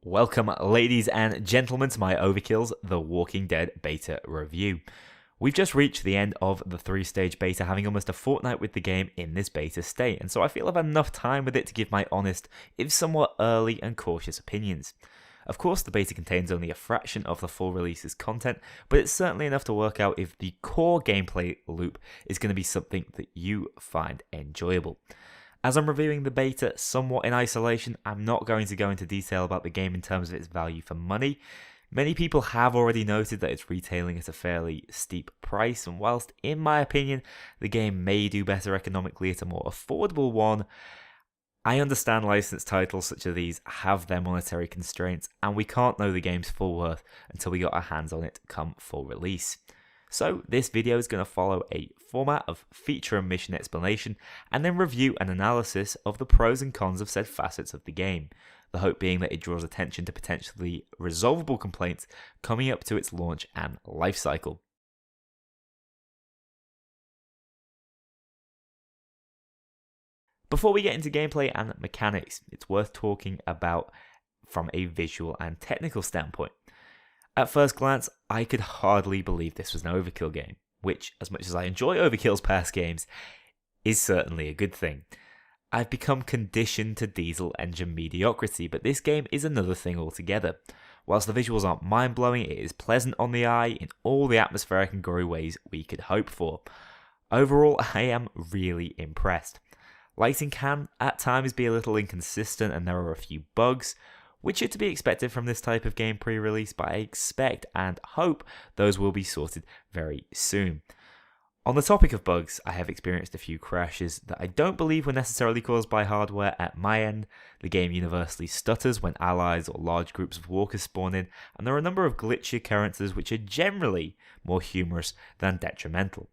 Welcome, ladies and gentlemen, to my Overkill's The Walking Dead beta review. We've just reached the end of the 3-stage beta, having almost a fortnight with the game in this beta state, and so I feel I've had enough time with it to give my honest, if somewhat early and cautious opinions. Of course, the beta contains only a fraction of the full release's content, but it's certainly enough to work out if the core gameplay loop is going to be something that you find enjoyable. As I'm reviewing the beta somewhat in isolation, I'm not going to go into detail about the game in terms of its value for money. Many people have already noted that it's retailing at a fairly steep price, and whilst in my opinion the game may do better economically at a more affordable one, I understand licensed titles such as these have their monetary constraints, and we can't know the game's full worth until we got our hands on it come full release. So this video is going to follow a format of feature and mission explanation, and then review and analysis of the pros and cons of said facets of the game, the hope being that it draws attention to potentially resolvable complaints coming up to its launch and life cycle. Before we get into gameplay and mechanics, it's worth talking about from a visual and technical standpoint. At first glance, I could hardly believe this was an Overkill game, which, as much as I enjoy Overkill's past games, is certainly a good thing. I've become conditioned to diesel engine mediocrity, but this game is another thing altogether. Whilst the visuals aren't mind-blowing, it is pleasant on the eye in all the atmospheric and gory ways we could hope for. Overall, I am really impressed. Lighting can, at times, be a little inconsistent, and there are a few bugs, which are to be expected from this type of game pre-release, but I expect and hope those will be sorted very soon. On the topic of bugs, I have experienced a few crashes that I don't believe were necessarily caused by hardware at my end. The game universally stutters when allies or large groups of walkers spawn in, and there are a number of glitchy occurrences which are generally more humorous than detrimental.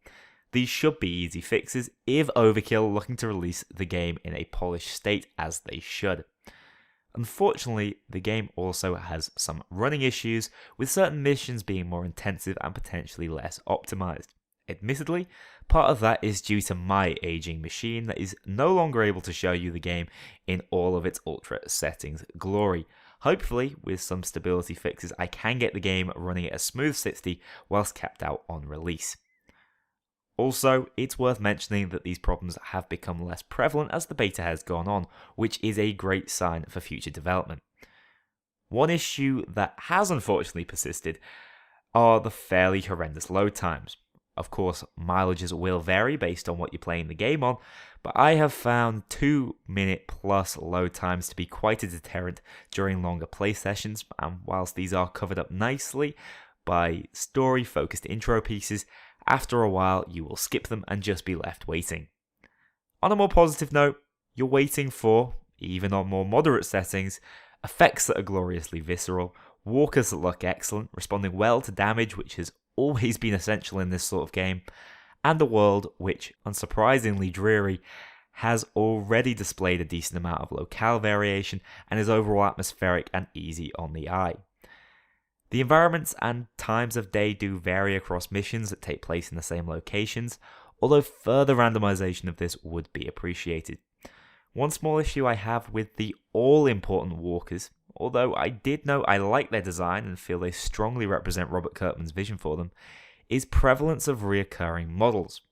These should be easy fixes if Overkill are looking to release the game in a polished state, as they should. Unfortunately, the game also has some running issues, with certain missions being more intensive and potentially less optimized. Admittedly, part of that is due to my aging machine that is no longer able to show you the game in all of its ultra settings glory. Hopefully, with some stability fixes, I can get the game running at a smooth 60 whilst capped out on release. Also, it's worth mentioning that these problems have become less prevalent as the beta has gone on, which is a great sign for future development. One issue that has unfortunately persisted are the fairly horrendous load times. Of course, mileages will vary based on what you're playing the game on, but I have found 2-minute plus load times to be quite a deterrent during longer play sessions, and whilst these are covered up nicely by story-focused intro pieces, after a while you will skip them and just be left waiting. On a more positive note, you're waiting for, even on more moderate settings, effects that are gloriously visceral, walkers that look excellent, responding well to damage, which has always been essential in this sort of game, and a world which, unsurprisingly dreary, has already displayed a decent amount of locale variation and is overall atmospheric and easy on the eye. The environments and times of day do vary across missions that take place in the same locations, although further randomization of this would be appreciated. One small issue I have with the all-important walkers, although I did note I like their design and feel they strongly represent Robert Kirkman's vision for them, is prevalence of reoccurring models.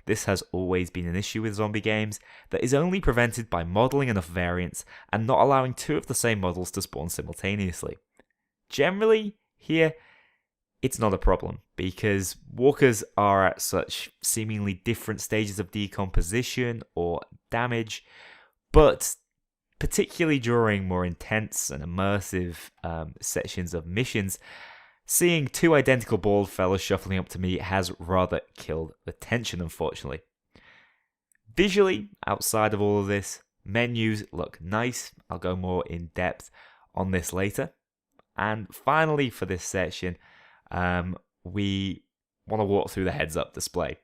This has always been an issue with zombie games that is only prevented by modeling enough variants and not allowing two of the same models to spawn simultaneously. Generally, here, it's not a problem, because walkers are at such seemingly different stages of decomposition or damage, but particularly during more intense and immersive sections of missions, seeing two identical bald fellas shuffling up to me has rather killed the tension, unfortunately. Visually, outside of all of this, menus look nice. I'll go more in depth on this later. And finally, for this section, we want to walk through the heads-up display.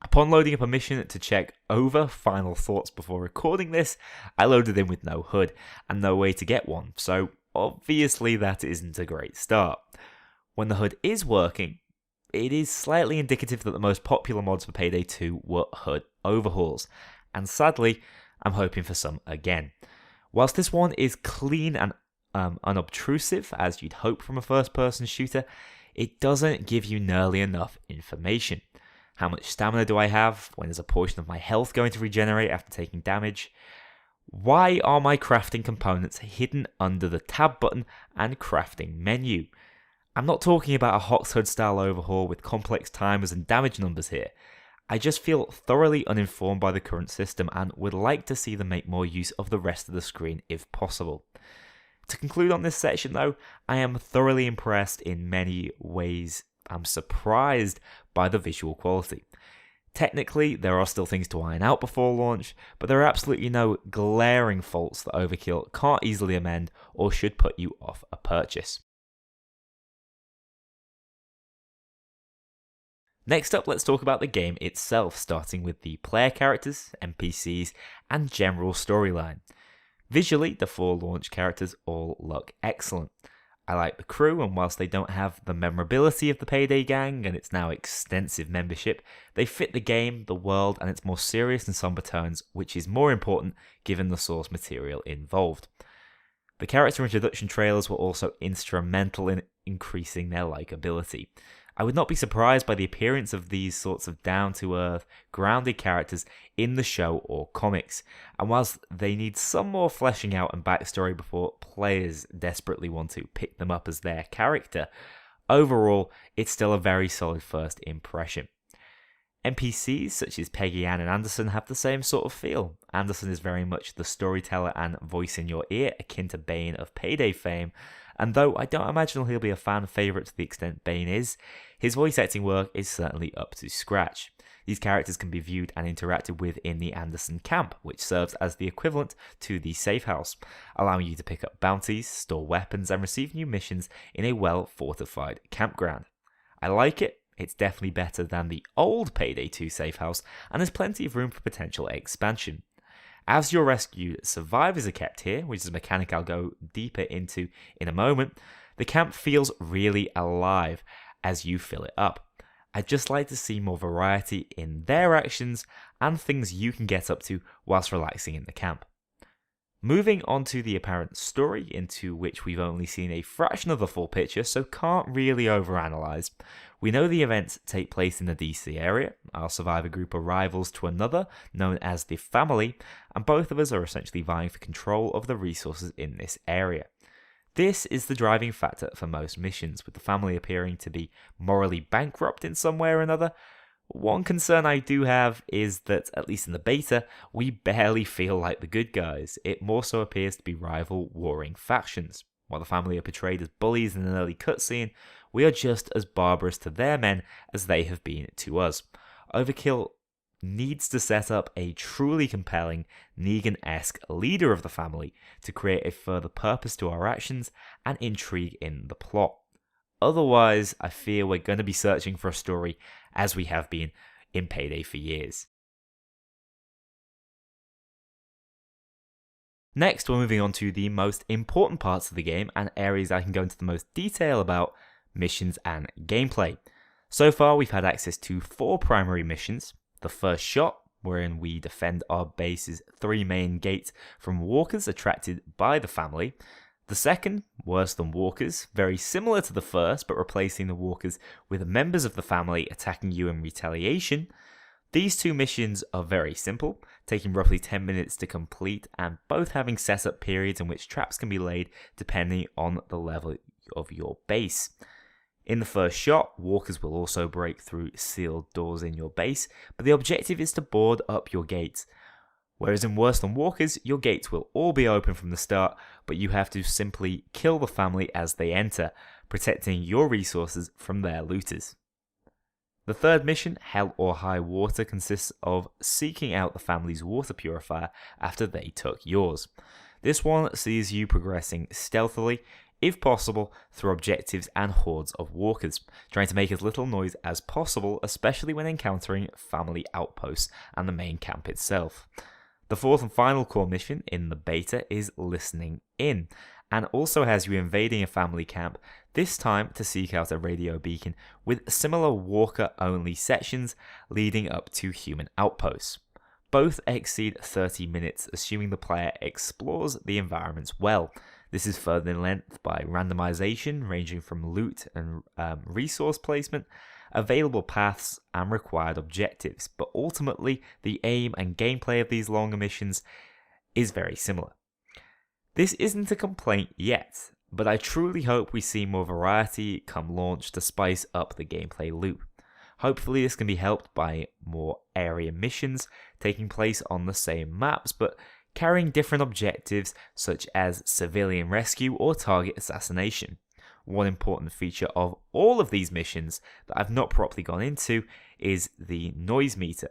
Upon loading up a mission to check over final thoughts before recording this, I loaded in with no HUD and no way to get one, so obviously that isn't a great start. When the HUD is working, it is slightly indicative that the most popular mods for Payday 2 were HUD overhauls, and sadly, I'm hoping for some again. Whilst this one is clean and unobtrusive as you'd hope from a first-person shooter, it doesn't give you nearly enough information. How much stamina do I have? When is a portion of my health going to regenerate after taking damage? Why are my crafting components hidden under the tab button and crafting menu? I'm not talking about a Hoxhood style overhaul with complex timers and damage numbers here. I just feel thoroughly uninformed by the current system and would like to see them make more use of the rest of the screen if possible. To conclude on this section though, I am thoroughly impressed in many ways. I'm surprised by the visual quality. Technically, there are still things to iron out before launch, but there are absolutely no glaring faults that Overkill can't easily amend or should put you off a purchase. Next up, let's talk about the game itself, starting with the player characters, NPCs, and general storyline. Visually, the 4 launch characters all look excellent. I like the crew, and whilst they don't have the memorability of the Payday gang and its now extensive membership, they fit the game, the world, and its more serious and somber tones, which is more important given the source material involved. The character introduction trailers were also instrumental in increasing their likability. I would not be surprised by the appearance of these sorts of down-to-earth, grounded characters in the show or comics, and whilst they need some more fleshing out and backstory before players desperately want to pick them up as their character, overall, it's still a very solid first impression. NPCs such as Peggy Ann and Anderson have the same sort of feel. Anderson is very much the storyteller and voice in your ear, akin to Bane of Payday fame, and though I don't imagine he'll be a fan favourite to the extent Bane is, his voice acting work is certainly up to scratch. These characters can be viewed and interacted with in the Anderson camp, which serves as the equivalent to the safe house, allowing you to pick up bounties, store weapons, and receive new missions in a well-fortified campground. I like it. It's definitely better than the old Payday 2 safe house, and there's plenty of room for potential expansion. As your rescued survivors are kept here, which is a mechanic I'll go deeper into in a moment, the camp feels really alive as you fill it up. I'd just like to see more variety in their actions and things you can get up to whilst relaxing in the camp. Moving on to the apparent story, into which we've only seen a fraction of the full picture, so can't really overanalyze. We know the events take place in the DC area. Our survivor group arrivals to another, known as the Family, and both of us are essentially vying for control of the resources in this area. This is the driving factor for most missions, with the Family appearing to be morally bankrupt in some way or another. One concern I do have is that, at least in the beta, we barely feel like the good guys. It more so appears to be rival warring factions. While the Family are portrayed as bullies in an early cutscene, we are just as barbarous to their men as they have been to us. Overkill needs to set up a truly compelling Negan-esque leader of the Family to create a further purpose to our actions and intrigue in the plot. Otherwise, I fear we're going to be searching for a story as we have been in Payday for years. Next, we're moving on to the most important parts of the game and areas I can go into the most detail about: missions and gameplay. So far, we've had access to 4 primary missions. The first shot, wherein we defend our base's 3 main gates from walkers attracted by the Family. The second, worse than walkers, very similar to the first, but replacing the walkers with members of the Family attacking you in retaliation. These 2 missions are very simple, taking roughly 10 minutes to complete, and both having setup periods in which traps can be laid depending on the level of your base. In the first shot, walkers will also break through sealed doors in your base, but the objective is to board up your gates. Whereas in Worse Than Walkers, your gates will all be open from the start, but you have to simply kill the Family as they enter, protecting your resources from their looters. The third mission, Hell or High Water, consists of seeking out the Family's water purifier after they took yours. This one sees you progressing stealthily, if possible, through objectives and hordes of walkers, trying to make as little noise as possible, especially when encountering Family outposts and the main camp itself. The fourth and final core mission in the beta is Listening In, and also has you invading a Family camp, this time to seek out a radio beacon with similar walker-only sections leading up to human outposts. Both exceed 30 minutes, assuming the player explores the environments well. This is furthered in length by randomization, ranging from loot and resource placement, available paths, and required objectives, but ultimately the aim and gameplay of these longer missions is very similar. This isn't a complaint yet, but I truly hope we see more variety come launch to spice up the gameplay loop. Hopefully this can be helped by more area missions taking place on the same maps, but carrying different objectives such as civilian rescue or target assassination. One important feature of all of these missions that I've not properly gone into is the noise meter.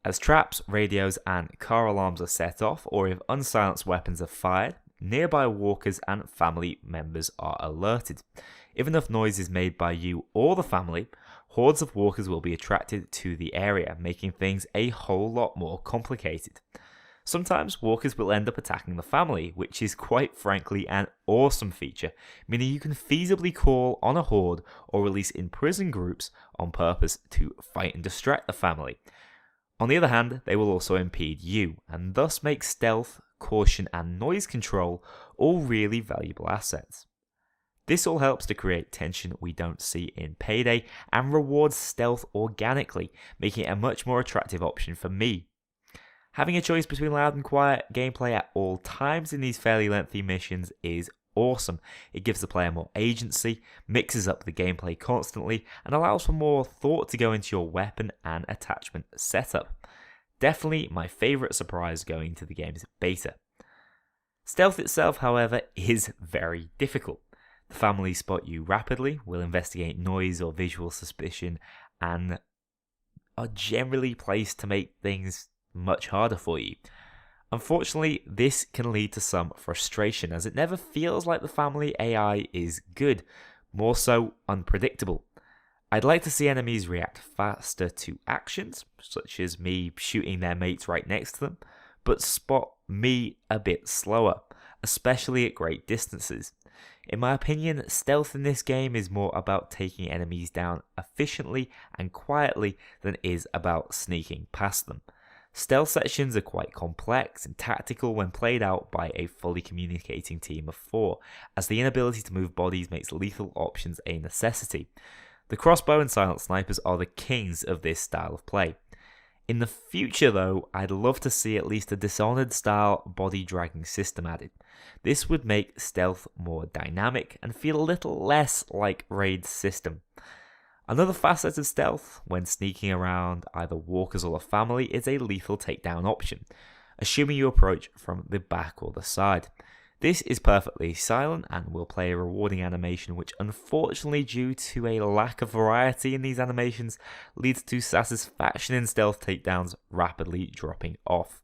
As traps, radios, and car alarms are set off, or if unsilenced weapons are fired, nearby walkers and family members are alerted. If enough noise is made by you or the family, hordes of walkers will be attracted to the area, making things a whole lot more complicated. Sometimes walkers will end up attacking the family, which is quite frankly an awesome feature, meaning you can feasibly call on a horde or release imprisoned groups on purpose to fight and distract the family. On the other hand, they will also impede you, and thus make stealth, caution, and noise control all really valuable assets. This all helps to create tension we don't see in Payday and rewards stealth organically, making it a much more attractive option for me. Having a choice between loud and quiet gameplay at all times in these fairly lengthy missions is awesome. It gives the player more agency, mixes up the gameplay constantly, and allows for more thought to go into your weapon and attachment setup. Definitely my favourite surprise going to the game's beta. Stealth itself, however, is very difficult. The family spot you rapidly, will investigate noise or visual suspicion, and are generally placed to make things much harder for you. Unfortunately, this can lead to some frustration, as it never feels like the family AI is good, more so unpredictable. I'd like to see enemies react faster to actions, such as me shooting their mates right next to them, but spot me a bit slower, especially at great distances. In my opinion, stealth in this game is more about taking enemies down efficiently and quietly than it is about sneaking past them. Stealth sections are quite complex and tactical when played out by a fully communicating team of 4, as the inability to move bodies makes lethal options a necessity. The crossbow and silent snipers are the kings of this style of play. In the future though, I'd love to see at least a Dishonored style body dragging system added. This would make stealth more dynamic and feel a little less like raid system. Another facet of stealth, when sneaking around either walkers or the family, is a lethal takedown option, assuming you approach from the back or the side. This is perfectly silent and will play a rewarding animation, which unfortunately, due to a lack of variety in these animations, leads to satisfaction in stealth takedowns rapidly dropping off.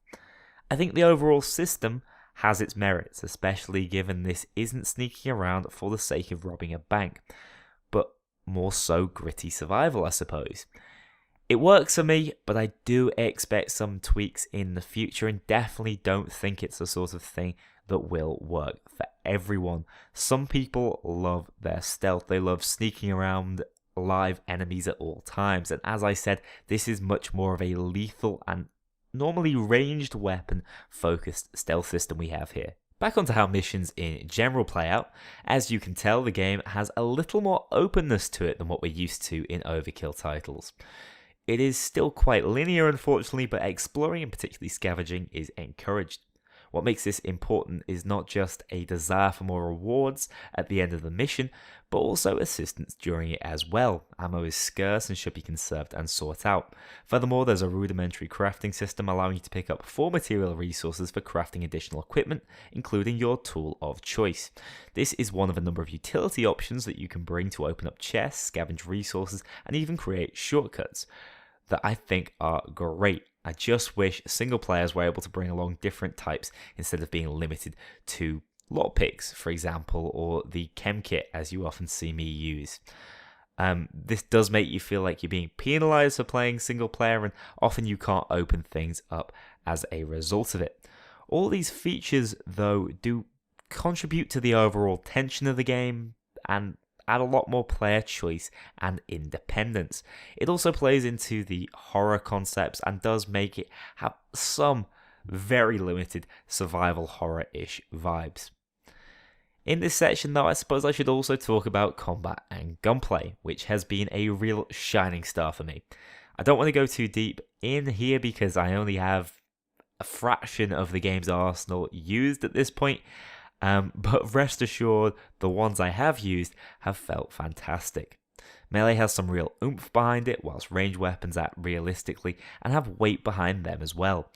I think the overall system has its merits, especially given this isn't sneaking around for the sake of robbing a bank, but more so gritty survival, I suppose. It works for me, but I do expect some tweaks in the future and definitely don't think it's the sort of thing that will work for everyone. Some people love their stealth, they love sneaking around live enemies at all times, and as I said, this is much more of a lethal and normally ranged weapon focused stealth system we have here. Back onto how missions in general play out. As you can tell, the game has a little more openness to it than what we're used to in Overkill titles. It is still quite linear, unfortunately, but exploring and particularly scavenging is encouraged. What makes this important is not just a desire for more rewards at the end of the mission, but also assistance during it as well. Ammo is scarce and should be conserved and sought out. Furthermore, there's a rudimentary crafting system allowing you to pick up 4 material resources for crafting additional equipment, including your tool of choice. This is one of a number of utility options that you can bring to open up chests, scavenge resources, and even create shortcuts that I think are great. I just wish single players were able to bring along different types instead of being limited to lockpicks, for example, or the chem kit as you often see me use. This does make you feel like you're being penalized for playing single player, and often you can't open things up as a result of it. All these features, though, do contribute to the overall tension of the game and add a lot more player choice and independence. It also plays into the horror concepts and does make it have some very limited survival horror-ish vibes. In this section though, I suppose I should also talk about combat and gunplay, which has been a real shining star for me. I don't want to go too deep in here because I only have a fraction of the game's arsenal used at this point, but rest assured, the ones I have used have felt fantastic. Melee has some real oomph behind it, whilst ranged weapons act realistically and have weight behind them as well.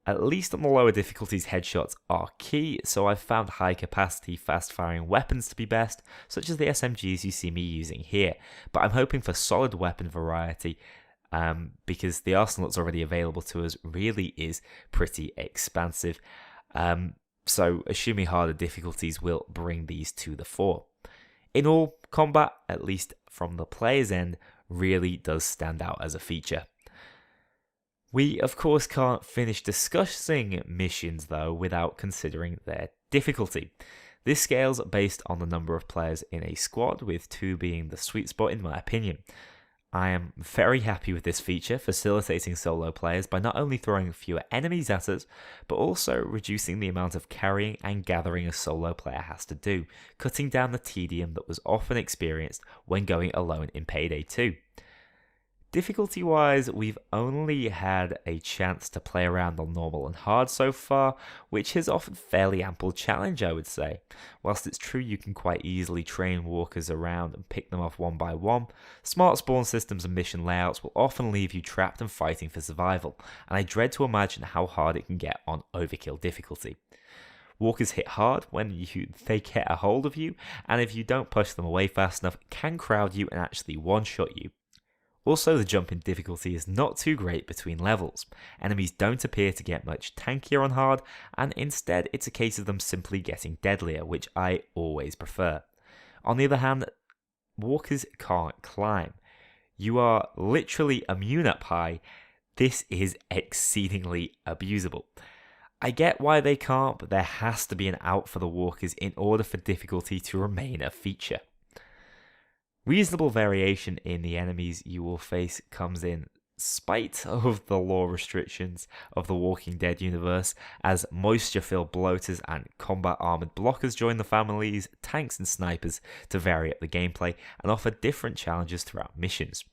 At least on the lower difficulties, headshots are key, so I've found high capacity, fast firing weapons to be best, such as the SMGs you see me using here, but I'm hoping for solid weapon variety, because the arsenal that's already available to us really is pretty expansive, so assuming harder difficulties will bring these to the fore. In all, combat, at least from the player's end, really does stand out as a feature. We, of course, can't finish discussing missions, though, without considering their difficulty. This scales based on the number of players in a squad, with 2 being the sweet spot in my opinion. I am very happy with this feature, facilitating solo players by not only throwing fewer enemies at us, but also reducing the amount of carrying and gathering a solo player has to do, cutting down the tedium that was often experienced when going alone in Payday 2. Difficulty-wise, we've only had a chance to play around on normal and hard so far, which has offered fairly ample challenge, I would say. Whilst it's true you can quite easily train walkers around and pick them off one by one, smart spawn systems and mission layouts will often leave you trapped and fighting for survival, and I dread to imagine how hard it can get on Overkill difficulty. Walkers hit hard when they get a hold of you, and if you don't push them away fast enough, can crowd you and actually one-shot you. Also, the jump in difficulty is not too great between levels. Enemies don't appear to get much tankier on hard, and instead it's a case of them simply getting deadlier, which I always prefer. On the other hand, walkers can't climb. You are literally immune up high. This is exceedingly abusable. I get why they can't, but there has to be an out for the walkers in order for difficulty to remain a feature. Reasonable variation in the enemies you will face comes in spite of the lore restrictions of the Walking Dead universe, as moisture-filled bloaters and combat-armoured blockers join the families, tanks and snipers to vary up the gameplay and offer different challenges throughout missions.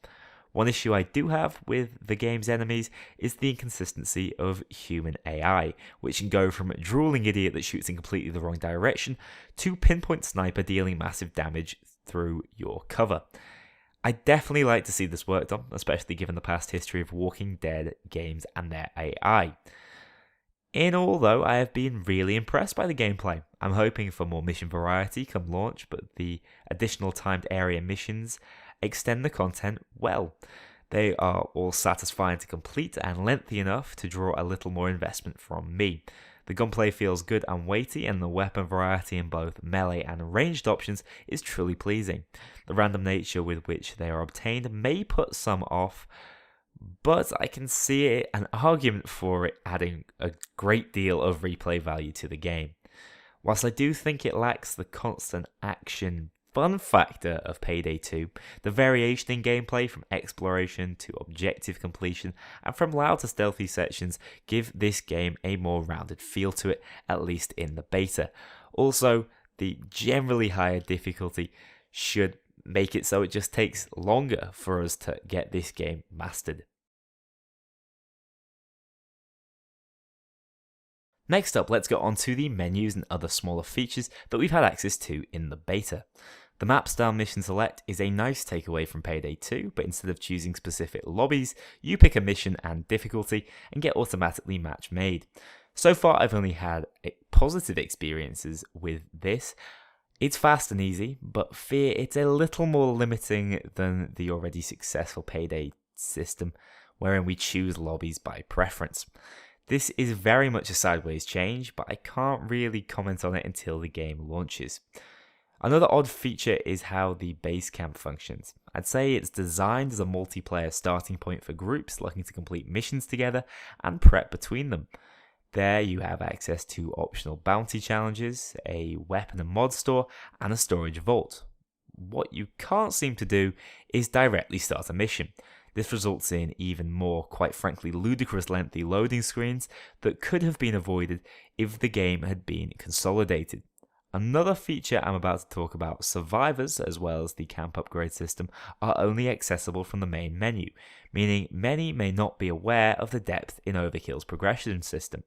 One issue I do have with the game's enemies is the inconsistency of human AI, which can go from a drooling idiot that shoots in completely the wrong direction to pinpoint sniper dealing massive damage through your cover. I definitely like to see this worked on, especially given the past history of Walking Dead games and their AI. In all, though, I have been really impressed by the gameplay. I'm hoping for more mission variety come launch, but the additional timed area missions extend the content well. They are all satisfying to complete and lengthy enough to draw a little more investment from me. The gunplay feels good and weighty, and the weapon variety in both melee and ranged options is truly pleasing. The random nature with which they are obtained may put some off, but I can see an argument for it adding a great deal of replay value to the game. Whilst I do think it lacks the constant action fun factor of Payday 2, the variation in gameplay from exploration to objective completion and from loud to stealthy sections give this game a more rounded feel to it, at least in the beta. Also, the generally higher difficulty should make it so it just takes longer for us to get this game mastered. Next up, let's get on to the menus and other smaller features that we've had access to in the beta. The map style mission select is a nice takeaway from Payday 2, but instead of choosing specific lobbies, you pick a mission and difficulty and get automatically match made. So far, I've only had positive experiences with this. It's fast and easy, but fear it's a little more limiting than the already successful Payday system, wherein we choose lobbies by preference. This is very much a sideways change, but I can't really comment on it until the game launches. Another odd feature is how the base camp functions. I'd say it's designed as a multiplayer starting point for groups looking to complete missions together and prep between them. There you have access to optional bounty challenges, a weapon and mod store, and a storage vault. What you can't seem to do is directly start a mission. This results in even more, quite frankly, ludicrous lengthy loading screens that could have been avoided if the game had been consolidated. Another feature I'm about to talk about, survivors, as well as the camp upgrade system, are only accessible from the main menu, meaning many may not be aware of the depth in Overkill's progression system.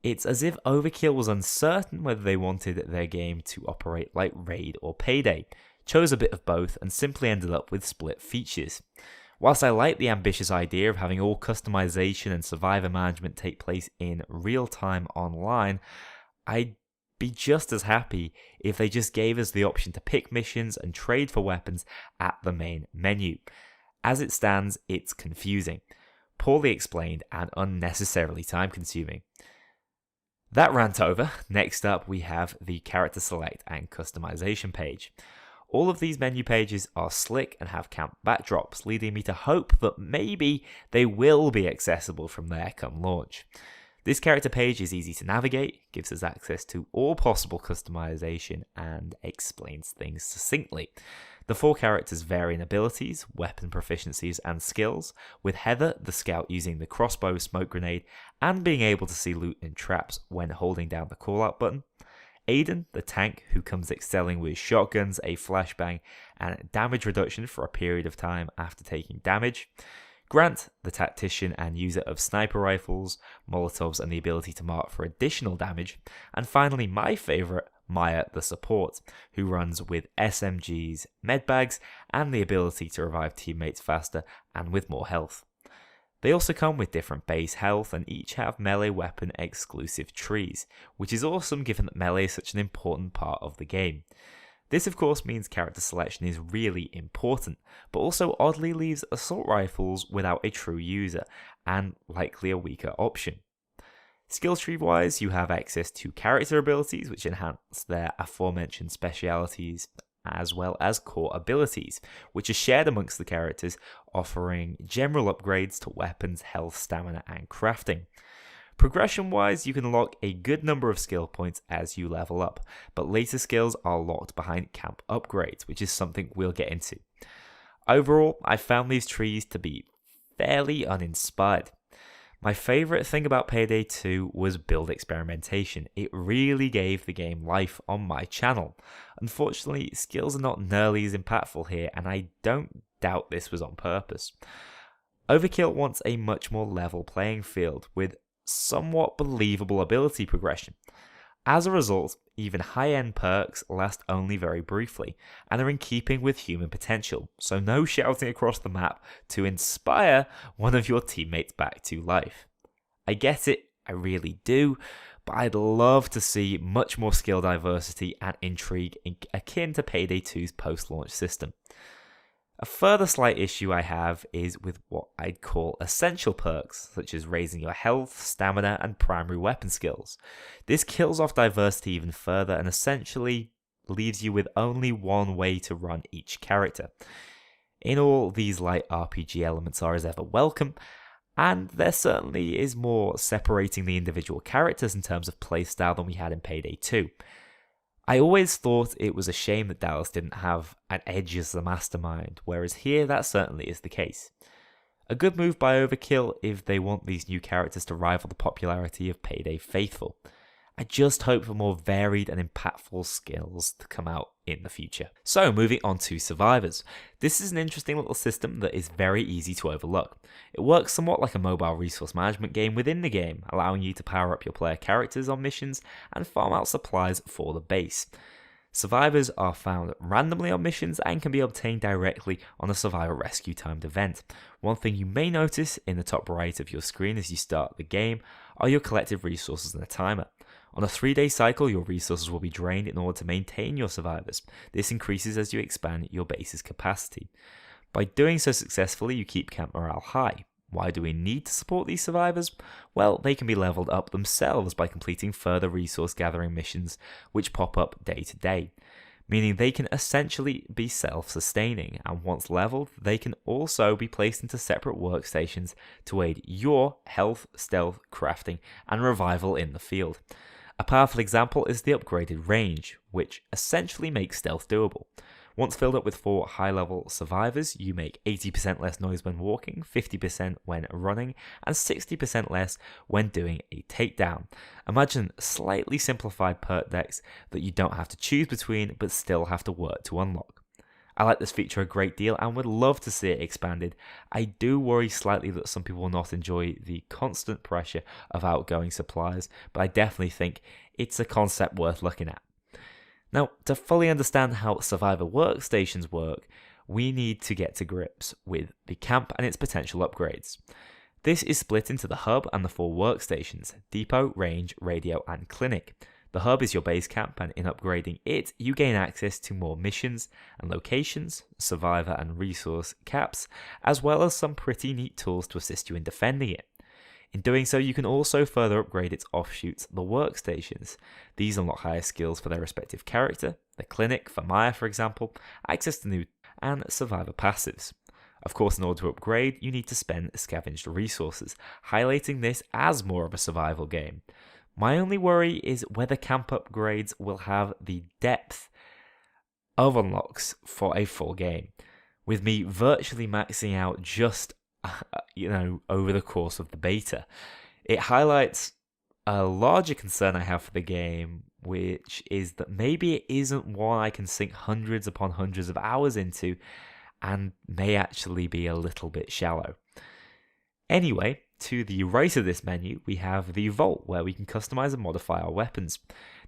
It's as if Overkill was uncertain whether they wanted their game to operate like Raid or Payday, chose a bit of both, and simply ended up with split features. Whilst I like the ambitious idea of having all customization and survivor management take place in real time online, I'd be just as happy if they just gave us the option to pick missions and trade for weapons at the main menu. As it stands, it's confusing, poorly explained, and unnecessarily time consuming. That rant over, next up we have the character select and customization page. All of these menu pages are slick and have camp backdrops, leading me to hope that maybe they will be accessible from there come launch. This character page is easy to navigate, gives us access to all possible customization, and explains things succinctly. The 4 characters vary in abilities, weapon proficiencies, and skills, with Heather, the scout, using the crossbow smoke grenade and being able to see loot and traps when holding down the callout button. Aiden, the tank, who comes excelling with shotguns, a flashbang, and damage reduction for a period of time after taking damage. Grant, the tactician and user of sniper rifles, molotovs, and the ability to mark for additional damage. And finally, my favourite, Maya, the support, who runs with SMGs, medbags, and the ability to revive teammates faster and with more health. They also come with different base health and each have melee weapon exclusive trees, which is awesome given that melee is such an important part of the game. This of course means character selection is really important, but also oddly leaves assault rifles without a true user, and likely a weaker option. Skill tree wise, you have access to character abilities which enhance their aforementioned specialities, as well as core abilities, which are shared amongst the characters, offering general upgrades to weapons, health, stamina, and crafting. Progression-wise, you can unlock a good number of skill points as you level up, but later skills are locked behind camp upgrades, which is something we'll get into. Overall, I found these trees to be fairly uninspired. My favourite thing about Payday 2 was build experimentation. It really gave the game life on my channel. Unfortunately, skills are not nearly as impactful here, and I don't doubt this was on purpose. Overkill wants a much more level playing field, with somewhat believable ability progression. As a result, even high-end perks last only very briefly, and are in keeping with human potential, so no shouting across the map to inspire one of your teammates back to life. I get it, I really do, but I'd love to see much more skill diversity and intrigue akin to Payday 2's post-launch system. A further slight issue I have is with what I'd call essential perks, such as raising your health, stamina, and primary weapon skills. This kills off diversity even further and essentially leaves you with only one way to run each character. In all, these light RPG elements are as ever welcome, and there certainly is more separating the individual characters in terms of playstyle than we had in Payday 2. I always thought it was a shame that Dallas didn't have an Edge as the mastermind, whereas here that certainly is the case. A good move by Overkill if they want these new characters to rival the popularity of Payday Faithful. I just hope for more varied and impactful skills to come out in the future. So, moving on to Survivors. This is an interesting little system that is very easy to overlook. It works somewhat like a mobile resource management game within the game, allowing you to power up your player characters on missions and farm out supplies for the base. Survivors are found randomly on missions and can be obtained directly on a survivor rescue timed event. One thing you may notice in the top right of your screen as you start the game are your collective resources and a timer. On a 3-day cycle, your resources will be drained in order to maintain your survivors. This increases as you expand your base's capacity. By doing so successfully, you keep camp morale high. Why do we need to support these survivors? Well, they can be leveled up themselves by completing further resource gathering missions which pop up day to day, meaning they can essentially be self-sustaining, and once leveled, they can also be placed into separate workstations to aid your health, stealth, crafting, and revival in the field. A powerful example is the upgraded range, which essentially makes stealth doable. Once filled up with 4 high-level survivors, you make 80% less noise when walking, 50% when running, and 60% less when doing a takedown. Imagine slightly simplified perk decks that you don't have to choose between, but still have to work to unlock. I like this feature a great deal and would love to see it expanded. I do worry slightly that some people will not enjoy the constant pressure of outgoing supplies, but I definitely think it's a concept worth looking at. Now, to fully understand how Survivor workstations work, we need to get to grips with the camp and its potential upgrades. This is split into the hub and the 4 workstations: depot, range, radio, and clinic. The hub is your base camp, and in upgrading it, you gain access to more missions and locations, survivor and resource caps, as well as some pretty neat tools to assist you in defending it. In doing so, you can also further upgrade its offshoots, the workstations. These unlock higher skills for their respective character, the clinic for Maya for example, access to new and survivor passives. Of course, in order to upgrade, you need to spend scavenged resources, highlighting this as more of a survival game. My only worry is whether camp upgrades will have the depth of unlocks for a full game, with me virtually maxing out just over the course of the beta. It highlights a larger concern I have for the game, which is that maybe it isn't one I can sink hundreds upon hundreds of hours into, and may actually be a little bit shallow. Anyway, to the right of this menu, we have the Vault, where we can customize and modify our weapons.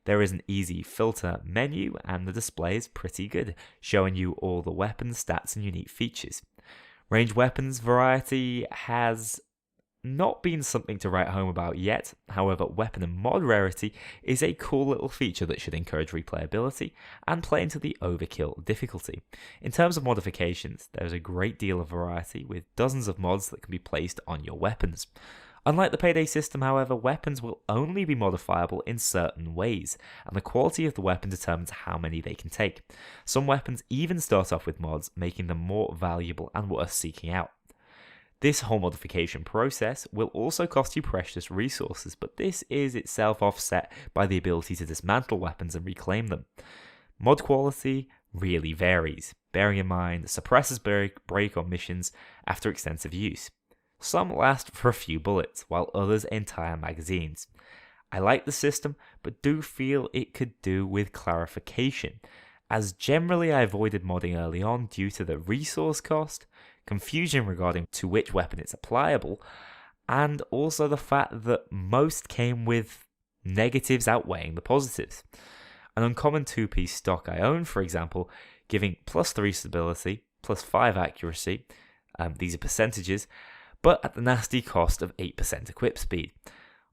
There is an easy filter menu, and the display is pretty good, showing you all the weapons, stats, and unique features. Range weapons variety has not been something to write home about yet. However, weapon and mod rarity is a cool little feature that should encourage replayability and play into the Overkill difficulty. In terms of modifications, there is a great deal of variety with dozens of mods that can be placed on your weapons. Unlike the Payday system, however, weapons will only be modifiable in certain ways, and the quality of the weapon determines how many they can take. Some weapons even start off with mods, making them more valuable and worth seeking out. This whole modification process will also cost you precious resources, but this is itself offset by the ability to dismantle weapons and reclaim them. Mod quality really varies, bearing in mind suppressors break on missions after extensive use. Some last for a few bullets, while others entire magazines. I like the system, but do feel it could do with clarification, as generally I avoided modding early on due to the resource cost, confusion regarding to which weapon it's applicable, and also the fact that most came with negatives outweighing the positives. An uncommon 2-piece stock I own, for example, giving +3 stability, +5 accuracy, these are percentages, but at the nasty cost of 8% equip speed.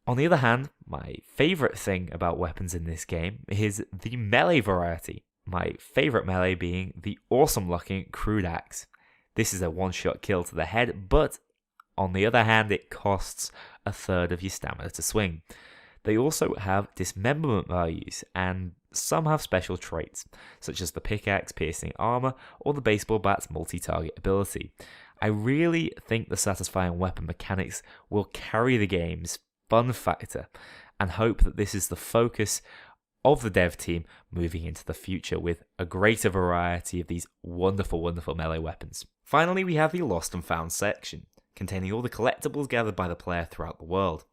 On the other hand, my favourite thing about weapons in this game is the melee variety, my favourite melee being the awesome looking crude axe. This is a one-shot kill to the head, but on the other hand, it costs a third of your stamina to swing. They also have dismemberment values, and some have special traits, such as the pickaxe piercing armor or the baseball bat's multi-target ability. I really think the satisfying weapon mechanics will carry the game's fun factor, and hope that this is the focus of the dev team moving into the future with a greater variety of these wonderful, wonderful melee weapons. Finally, we have the Lost and Found section, containing all the collectibles gathered by the player throughout the world.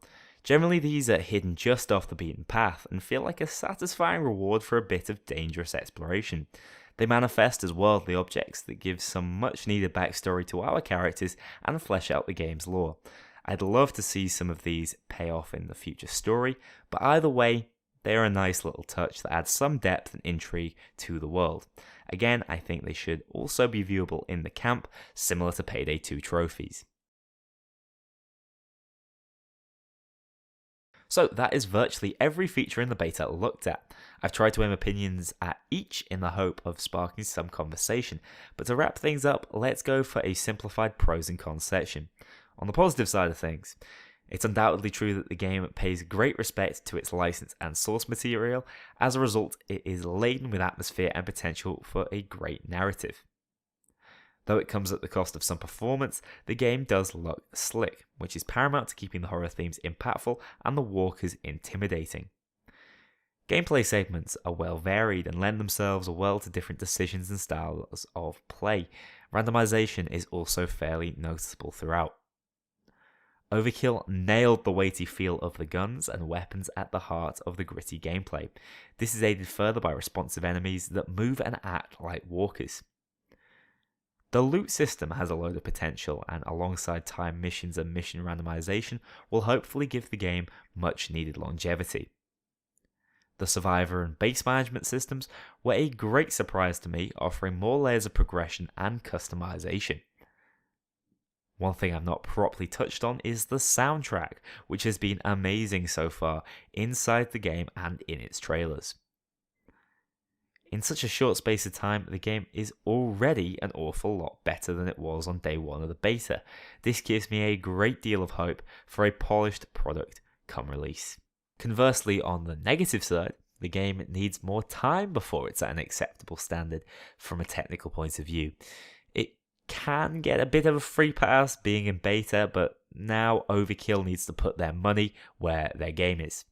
Generally, these are hidden just off the beaten path and feel like a satisfying reward for a bit of dangerous exploration. They manifest as worldly objects that give some much needed backstory to our characters and flesh out the game's lore. I'd love to see some of these pay off in the future story, but either way, they're a nice little touch that adds some depth and intrigue to the world. Again, I think they should also be viewable in the camp, similar to Payday 2 trophies. So that is virtually every feature in the beta looked at. I've tried to aim opinions at each in the hope of sparking some conversation, but to wrap things up, let's go for a simplified pros and cons section. On the positive side of things, it's undoubtedly true that the game pays great respect to its license and source material. As a result, it is laden with atmosphere and potential for a great narrative. Though it comes at the cost of some performance, the game does look slick, which is paramount to keeping the horror themes impactful and the walkers intimidating. Gameplay segments are well varied and lend themselves well to different decisions and styles of play. Randomization is also fairly noticeable throughout. Overkill nailed the weighty feel of the guns and weapons at the heart of the gritty gameplay. This is aided further by responsive enemies that move and act like walkers. The loot system has a load of potential, and alongside time missions and mission randomization will hopefully give the game much needed longevity. The survivor and base management systems were a great surprise to me, offering more layers of progression and customization. One thing I've not properly touched on is the soundtrack, which has been amazing so far inside the game and in its trailers. In such a short space of time, the game is already an awful lot better than it was on day one of the beta. This gives me a great deal of hope for a polished product come release. Conversely, on the negative side, the game needs more time before it's at an acceptable standard from a technical point of view. It can get a bit of a free pass being in beta, but now Overkill needs to put their money where their game is.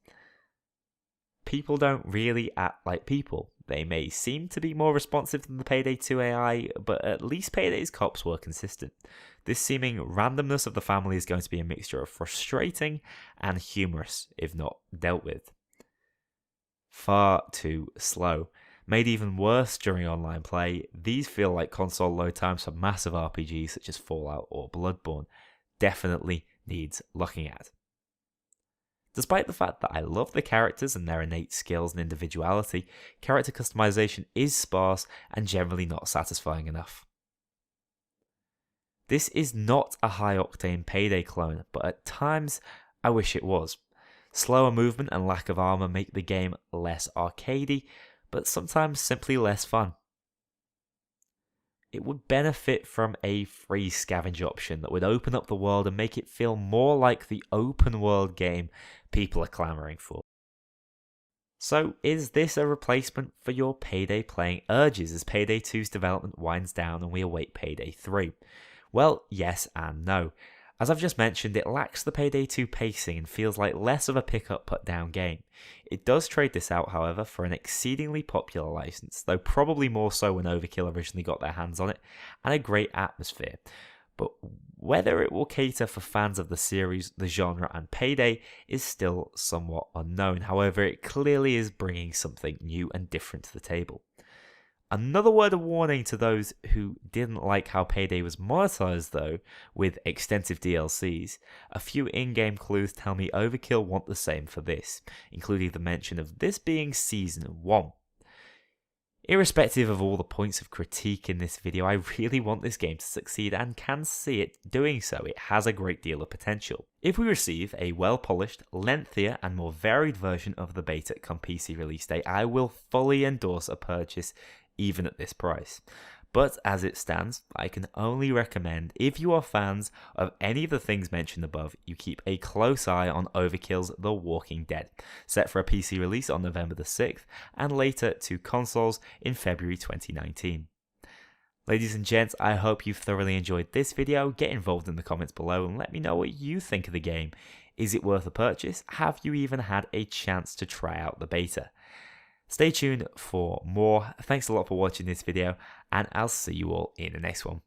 People don't really act like people. They may seem to be more responsive than the Payday 2 AI, but at least Payday's cops were consistent. This seeming randomness of the family is going to be a mixture of frustrating and humorous, if not dealt with. Far too slow. Made even worse during online play, these feel like console load times for massive RPGs such as Fallout or Bloodborne. Definitely needs looking at. Despite the fact that I love the characters and their innate skills and individuality, character customization is sparse and generally not satisfying enough. This is not a high-octane Payday clone, but at times I wish it was. Slower movement and lack of armor make the game less arcadey, but sometimes simply less fun. It would benefit from a free scavenge option that would open up the world and make it feel more like the open world game people are clamoring for. So, is this a replacement for your Payday playing urges as Payday 2's development winds down and we await Payday 3? Well, yes and no. As I've just mentioned, it lacks the Payday 2 pacing and feels like less of a pick-up put-down game. It does trade this out, however, for an exceedingly popular license, though probably more so when Overkill originally got their hands on it, and a great atmosphere. But whether it will cater for fans of the series, the genre, and Payday is still somewhat unknown. However, it clearly is bringing something new and different to the table. Another word of warning to those who didn't like how Payday was monetized though, with extensive DLCs, a few in-game clues tell me Overkill want the same for this, including the mention of this being Season 1. Irrespective of all the points of critique in this video, I really want this game to succeed and can see it doing so. It has a great deal of potential. If we receive a well-polished, lengthier and more varied version of the beta come PC release day, I will fully endorse a purchase even at this price. But as it stands, I can only recommend, if you are fans of any of the things mentioned above, you keep a close eye on Overkill's The Walking Dead, set for a PC release on November the 6th, and later to consoles in February 2019. Ladies and gents, I hope you've thoroughly enjoyed this video. Get involved in the comments below and let me know what you think of the game. Is it worth a purchase? Have you even had a chance to try out the beta? Stay tuned for more. Thanks a lot for watching this video, and I'll see you all in the next one.